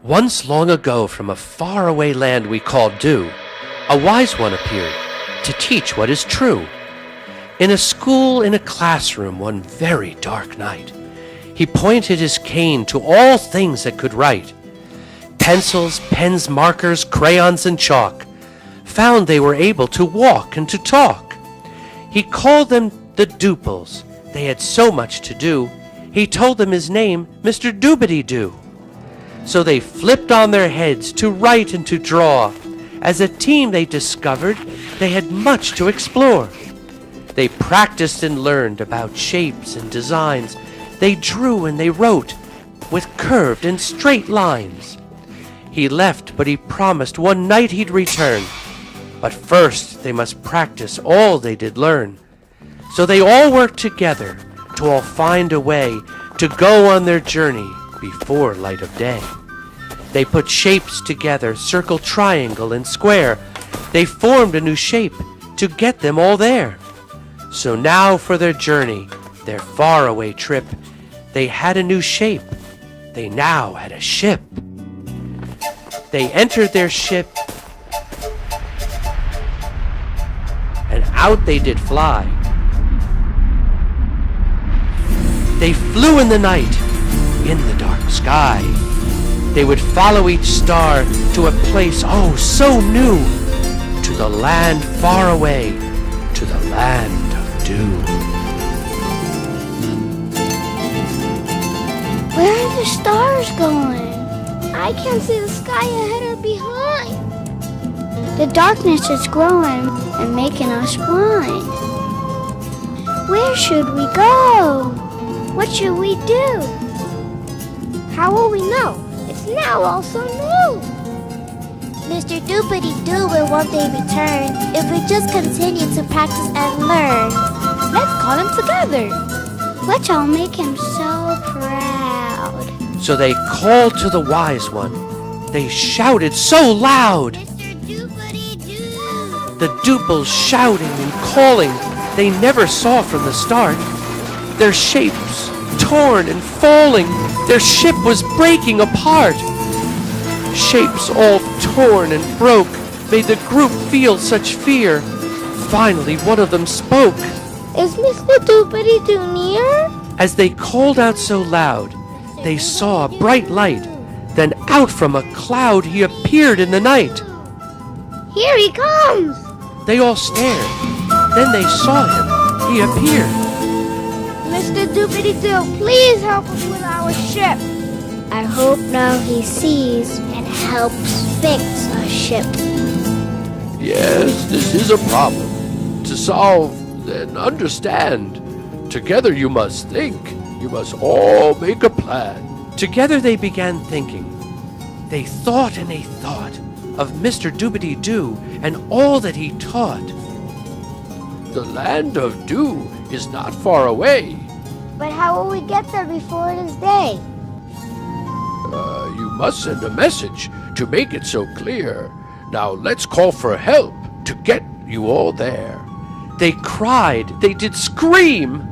Once long ago, from a faraway land we call Do, a wise one appeared to teach what is true. In a school, in a classroom, one very dark night, he pointed his cane to all things that could write. Pencils, pens, markers, crayons, and chalk found they were able to walk and to talk. He called them the Dooples. They had so much to do. He told them his name, Mr. Doobity-Doo. So they flipped on their heads to write and to draw. As a team, they discovered they had much to explore. They practiced and learned about shapes and designs. They drew and they wrote with curved and straight lines. He left, but he promised one night he'd return. But first they must practice all they did learn. So they all worked together to all find a way to go on their journey before light of day. They put shapes together, circle, triangle, and square. They formed a new shape to get them all there. So now for their journey, their faraway trip, they had a new shape. They now had a ship. They entered their ship, and out they did fly. They flew in the night, in the dark sky. They would follow each star to a place oh so new, to the land far away, to the land of dew. Where are the stars going? I can't see the sky ahead or behind. The darkness is growing and making us blind. Where should we go? What should we do? How will we know? It's now all so new. Mr. Doopity-Doo will one day return if we just continue to practice and learn. Let's call him together. Let's all make him so proud. So they called to the wise one. They shouted so loud. Mr. Doopity-Doo. The Dooples shouting and calling they never saw from the start. Their shapes torn and falling. Their ship was breaking apart. Shapes all torn and broke made the group feel such fear. Finally, one of them spoke. Is Mr. Doopity-Doo near? As they called out so loud, they saw a bright light. Then out from a cloud he appeared in the night. Here he comes! They all stared. Then they saw him. He appeared. Mr. Doopity-Doo, please help us with our ship. I hope now he sees and helps fix our ship. Yes, this is a problem. To solve and understand. Together you must think. You must all make a plan. Together they began thinking. They thought and they thought of Mr. Doobity-Doo and all that he taught. The land of Dew is not far away. But how will we get there before it is day? You must send a message to make it so clear. Now let's call for help to get you all there. They cried. They did scream.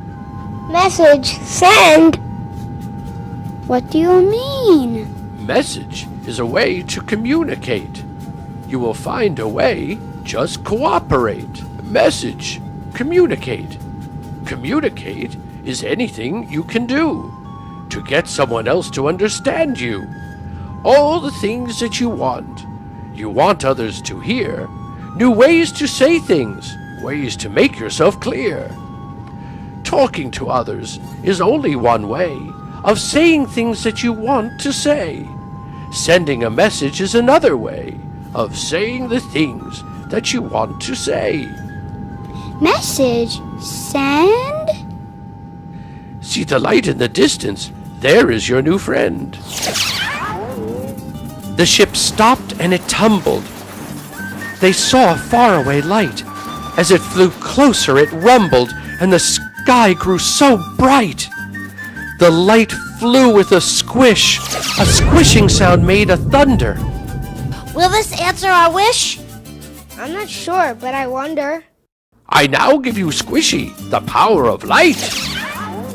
Message send? What do you mean? Message is a way to communicate. You will find a way, just cooperate. Message, communicate. Communicate is anything you can do to get someone else to understand you. All the things that you want others to hear, new ways to say things, ways to make yourself clear. Talking to others is only one way of saying things that you want to say. Sending a message is another way of saying the things that you want to say. Message send? See the light in the distance? There is your new friend. The ship stopped and it tumbled. They saw a faraway light. As it flew closer, it rumbled, and the sky grew so bright. The light flew with a squish. A squishing sound made a thunder. Will this answer our wish? I'm not sure, but I wonder. I now give you Squishy, the power of light.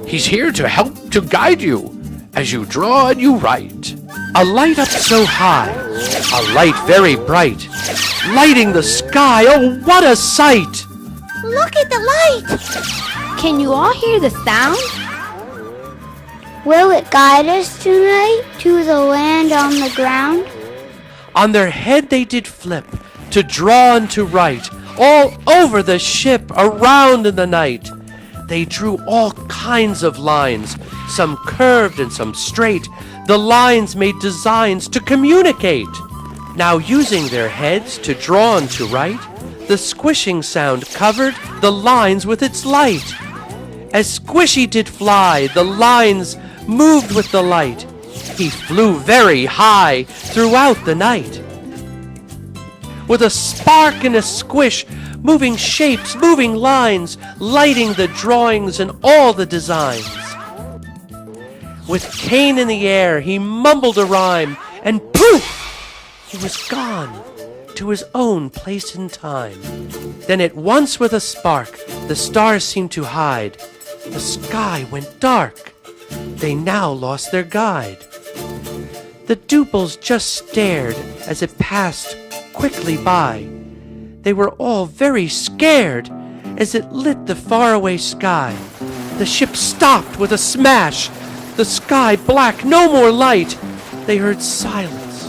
He's here to help to guide you as you draw and you write. A light up so high, a light very bright, lighting the sky. Oh, what a sight! Look at the light! Can you all hear the sound? Will it guide us tonight to the land on the ground? On their head they did flip, to draw and to write, all over the ship, around in the night. They drew all kinds of lines, some curved and some straight. The lines made designs to communicate. Now using their heads to draw and to write, the squishing sound covered the lines with its light. As Squishy did fly, the lines moved with the light. He flew very high throughout the night. With a spark and a squish, moving shapes, moving lines, lighting the drawings and all the designs. With cane in the air, he mumbled a rhyme, and poof! He was gone to his own place in time. Then at once with a spark, the stars seemed to hide. The sky went dark. They now lost their guide. The Dooples just stared as it passed quickly by. They were all very scared as it lit the faraway sky. The ship stopped with a smash. The sky black, no more light. They heard silence,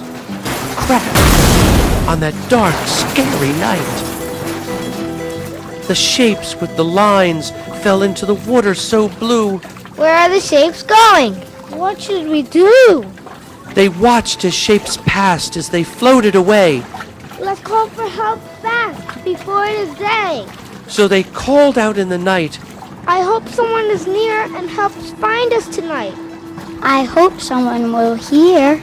crash on that dark, scary night. The shapes with the lines fell into the water so blue. Where are the shapes going? What should we do? They watched as shapes passed as they floated away. Let's call for help fast before it is day. So they called out in the night. I hope someone is near and helps find us tonight. I hope someone will hear.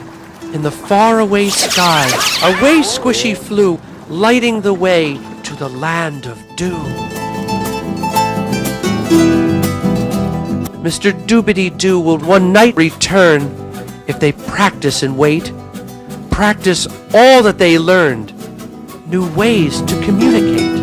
In the faraway sky, away Squishy flew, lighting the way to the land of dew. Mr. Doobity-Doo will one night return if they practice and wait. Practice all that they learned, new ways to communicate.